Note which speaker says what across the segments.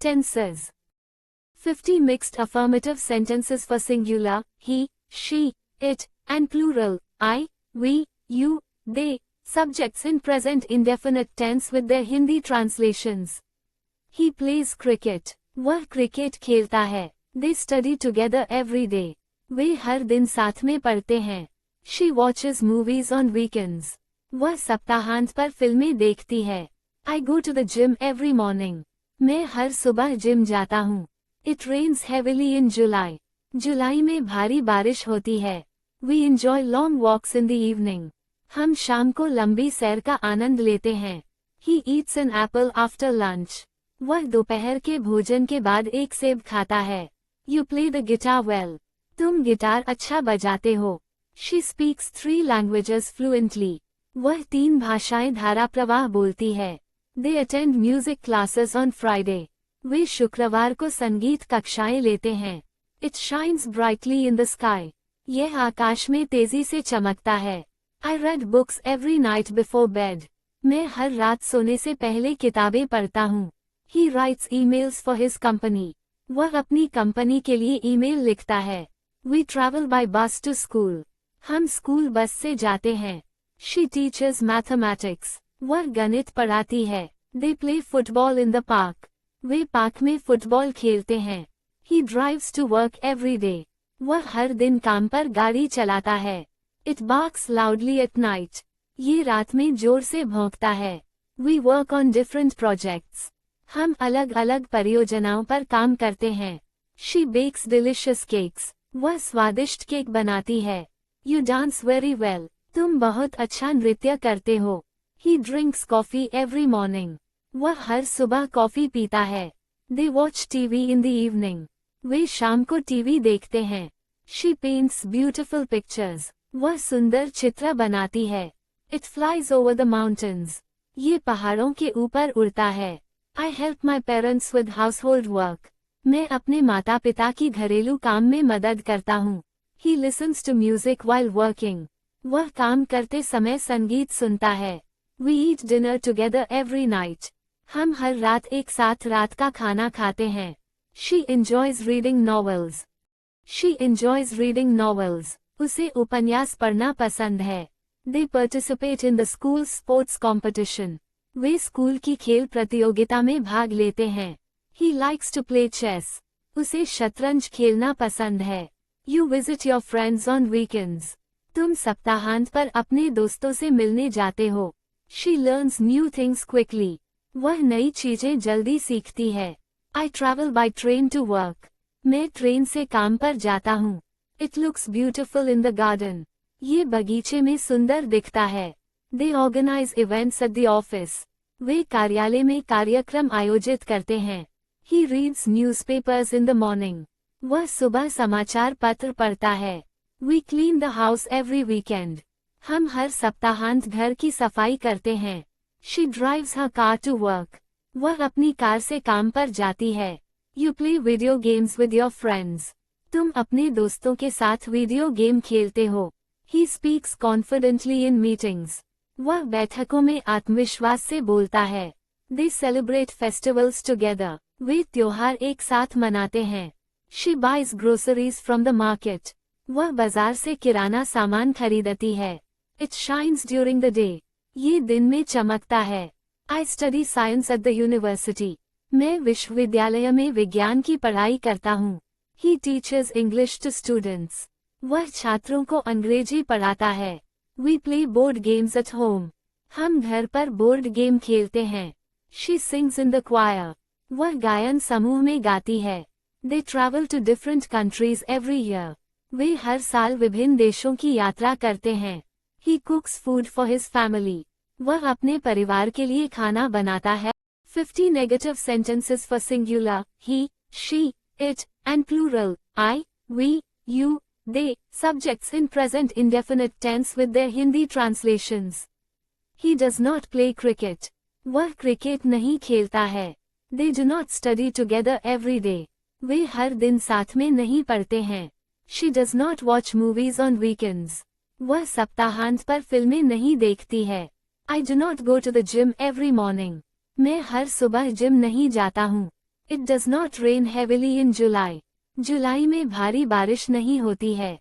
Speaker 1: Tenses. 50 mixed affirmative sentences for singular, he, she, it, and plural, I, we, you, they, subjects in present indefinite tense with their Hindi translations. He plays cricket. वह cricket खेलता है. They study together every day. वे हर दिन साथ में पढ़ते हैं. She watches movies on weekends. वह सप्ताहांत पर फिल्में देखती है. I go to the gym every morning. मैं हर सुबह जिम जाता हूँ. It rains heavily in July. जुलाई में भारी बारिश होती है. We enjoy long walks in the evening. हम शाम को लंबी सैर का आनंद लेते हैं. He eats an apple after lunch. वह दोपहर के भोजन के बाद एक सेब खाता है. You play the guitar well. तुम गिटार अच्छा बजाते हो. She speaks 3 languages fluently. वह 3 भाषाएं धारा प्रवाह बोलती है. They attend music classes on Friday. वे शुक्रवार को संगीत कक्षाएं लेते हैं. It shines brightly in the sky. यह आकाश में तेजी से चमकता है. I read books every night before bed. मैं हर रात सोने से पहले किताबें पढ़ता हूँ. He writes emails for his company. वह अपनी कंपनी के लिए ईमेल लिखता है. We travel by bus to school. हम स्कूल बस से जाते हैं. She teaches mathematics. वह गणित पढ़ाती है. They play football in the park. Way park में फुटबॉल खेलते हैं. He drives to work every day. वह हर दिन काम पर गाड़ी चलाता है. It barks loudly at night. ये रात में जोर से भौंकता है. We work on different projects. हम अलग अलग परियोजनाओं पर काम करते हैं. She bakes delicious cakes. वह स्वादिष्ट केक बनाती है. You dance very well. तुम बहुत अच्छा नृत्य करते हो. He drinks coffee every morning. वह हर सुबह कॉफी पीता है. They watch TV in the evening. वे शाम को टीवी देखते हैं. She paints beautiful pictures. वह सुंदर चित्र बनाती है. It flies over the mountains. ये पहाड़ों के ऊपर उड़ता है. I help my parents with household work. मैं अपने माता पिता की घरेलू काम में मदद करता हूँ. He listens to music while working. वह काम करते समय संगीत सुनता है. We eat dinner together every night. हम हर रात एक साथ रात का खाना खाते हैं. She enjoys reading novels. She enjoys reading novels. उसे उपन्यास पढ़ना पसंद है. They participate in the school sports competition. Way school की खेल प्रतियोगिता में भाग लेते हैं. He likes to play chess. उसे शतरंज खेलना पसंद है. You visit your friends on weekends. तुम सप्ताहांत पर अपने दोस्तों से मिलने जाते हो. She learns new things quickly. वह नई चीजें जल्दी सीखती है. I travel by train to work. मैं ट्रेन से काम पर जाता हूँ. It looks beautiful in the garden. ये बगीचे में सुंदर दिखता है. They organize events at the office. वे कार्यालय में कार्यक्रम आयोजित करते हैं. He reads newspapers in the morning. वह सुबह समाचार पत्र पढ़ता है. We clean the house every weekend. हम हर सप्ताहांत घर की सफाई करते हैं. She drives her car to work. वह अपनी कार से काम पर जाती है. You play video games with your friends. तुम अपने दोस्तों के साथ वीडियो गेम खेलते हो. He speaks confidently in meetings. वह बैठकों में आत्मविश्वास से बोलता है. They celebrate festivals together. वे त्योहार एक साथ मनाते हैं. She buys groceries from the market. वह बाजार से किराना सामान खरीदती है. It shines during the day. ये दिन में चमकता है. I study science at the university. मैं विश्वविद्यालय में विज्ञान की पढ़ाई करता हूँ. He teaches English to students. वह छात्रों को अंग्रेजी पढ़ाता है. We play board games at home. हम घर पर बोर्ड गेम खेलते हैं. She sings in the choir. वह गायन समूह में गाती है. They travel to different countries every year. वे हर साल विभिन्न देशों की यात्रा करते हैं. He cooks food for his family. वह अपने परिवार के लिए खाना बनाता है. 50 negative sentences for singular, he, she, it, and plural, I, we, you, they, subjects in present indefinite tense with their Hindi translations. He does not play cricket. वह cricket नहीं खेलता है. They do not study together every day. वे हर दिन साथ में नहीं पढ़ते हैं. She does not watch movies on weekends. वह सप्ताहांत पर फिल्में नहीं देखती है. I do not go to the gym every morning. मैं हर सुबह जिम नहीं जाता हूँ. It does not rain heavily in July. जुलाई में भारी बारिश नहीं होती है.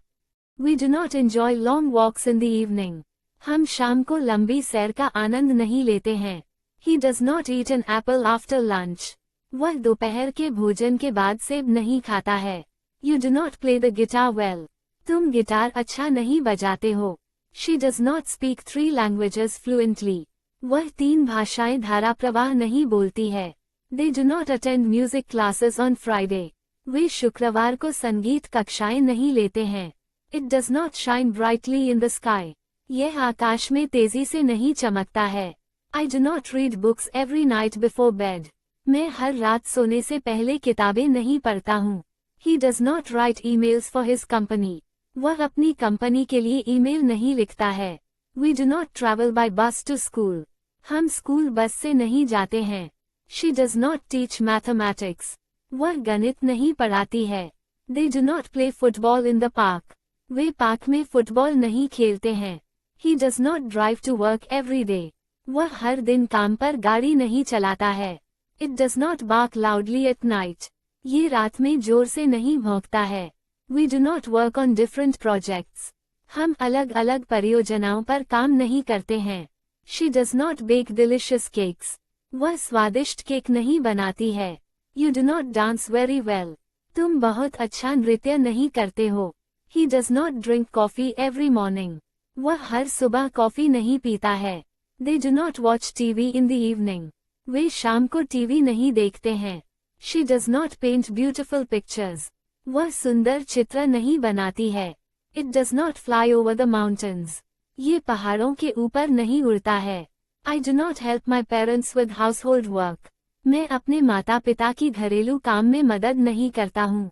Speaker 1: We do not enjoy long walks in the evening. हम शाम को लंबी सैर का आनंद नहीं लेते हैं. He does not eat an apple after lunch. वह दोपहर के भोजन के बाद सेब नहीं खाता है. You do not play the guitar well. तुम गिटार अच्छा नहीं बजाते हो. She does not speak 3 languages fluently. वह 3 भाषाएं धारा प्रवाह नहीं बोलती है. They do not attend music classes on Friday. वे शुक्रवार को संगीत कक्षाएं नहीं लेते हैं. It does not shine brightly in the sky. यह आकाश में तेजी से नहीं चमकता है. I do not read books every night before bed. मैं हर रात सोने से पहले किताबें नहीं पढ़ता हूँ. He does not write emails for his company. वह अपनी कंपनी के लिए ईमेल नहीं लिखता है. We do not travel by bus to school. हम स्कूल बस से नहीं जाते हैं. She does not teach mathematics. वह गणित नहीं पढ़ाती है. They do not play football in the park. Way park में फुटबॉल नहीं खेलते हैं. He does not drive to work every day. वह हर दिन काम पर गाड़ी नहीं चलाता है. It does not bark loudly at night. ये रात में जोर से नहीं भौंकता है. We do not work on different projects. हम अलग अलग परियोजनाओं पर काम नहीं करते हैं. She does not bake delicious cakes. वह स्वादिष्ट केक नहीं बनाती है. You do not dance very well. तुम बहुत अच्छा नृत्य नहीं करते हो. He does not drink coffee every morning. वह हर सुबह कॉफी नहीं पीता है. They do not watch TV in the evening. वे शाम को टीवी नहीं देखते हैं. She does not paint beautiful pictures. वह सुंदर चित्र नहीं बनाती है. It does not fly over the mountains. ये पहाड़ों के ऊपर नहीं उड़ता है. I do not help my parents with household work. मैं अपने माता पिता की घरेलू काम में मदद नहीं करता हूँ.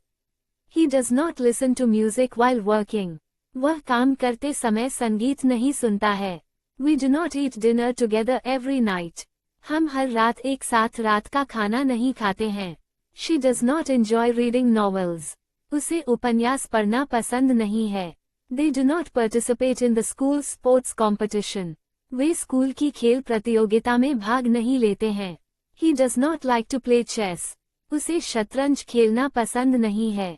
Speaker 1: He does not listen to music while working. वह काम करते समय संगीत नहीं सुनता है. We do not eat dinner together every night. हम हर रात एक साथ रात का खाना नहीं खाते हैं. She does not enjoy reading novels. उसे उपन्यास पढ़ना पसंद नहीं है. They do not participate in the school sports competition. Way school की खेल प्रतियोगिता में भाग नहीं लेते हैं. He does not like to play chess. उसे शतरंज खेलना पसंद नहीं है.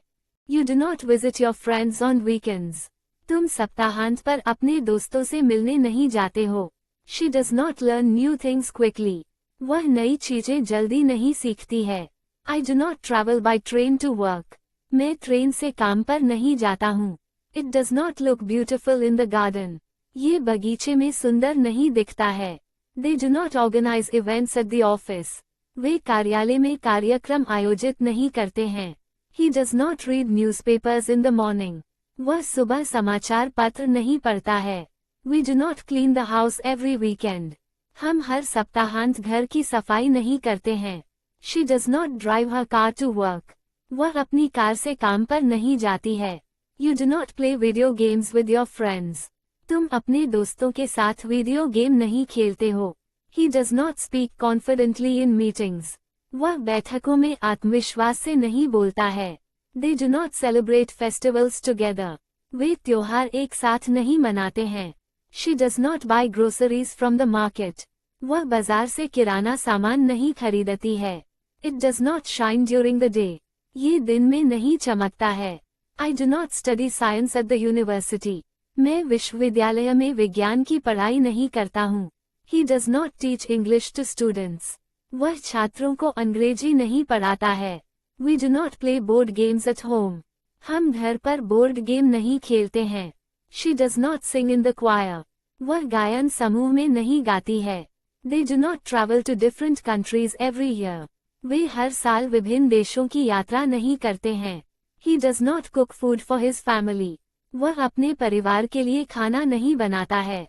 Speaker 1: You do not visit your friends on weekends. तुम सप्ताहांत पर अपने दोस्तों से मिलने नहीं जाते हो. She does not learn new things quickly. वह नई चीजें जल्दी नहीं सीखती है. I do not travel by train to work. मैं ट्रेन से काम पर नहीं जाता हूँ. It does not look beautiful in the garden. ये बगीचे में सुंदर नहीं दिखता है. They do not organize events at the office. वे कार्यालय में कार्यक्रम आयोजित नहीं करते हैं. He does not read newspapers in the morning. वह सुबह समाचार पत्र नहीं पढ़ता है. We do not clean the house every weekend. हम हर सप्ताहांत घर की सफाई नहीं करते हैं. She does not drive her car to work. वह अपनी कार से काम पर नहीं जाती है. You do not play video games with your friends. तुम अपने दोस्तों के साथ वीडियो गेम नहीं खेलते हो. He does not speak confidently in meetings. वह बैठकों में आत्मविश्वास से नहीं बोलता है. They do not celebrate festivals together. वे त्योहार एक साथ नहीं मनाते हैं. She does not buy groceries from the market. वह बाजार से किराना सामान नहीं खरीदती है. It does not shine during the day. ये दिन में नहीं चमकता है. I do not study science at the university. मैं विश्वविद्यालय में विज्ञान की पढ़ाई नहीं करता हूँ. He does not teach English to students. वह छात्रों को अंग्रेजी नहीं पढ़ाता है. We do not play board games at home. हम घर पर बोर्ड गेम नहीं खेलते हैं. She does not sing in the choir. वह गायन समूह में नहीं गाती है. They do not travel to different countries every year. वे हर साल विभिन्न देशों की यात्रा नहीं करते हैं. He does not cook food for his family. वह अपने परिवार के लिए खाना नहीं बनाता है.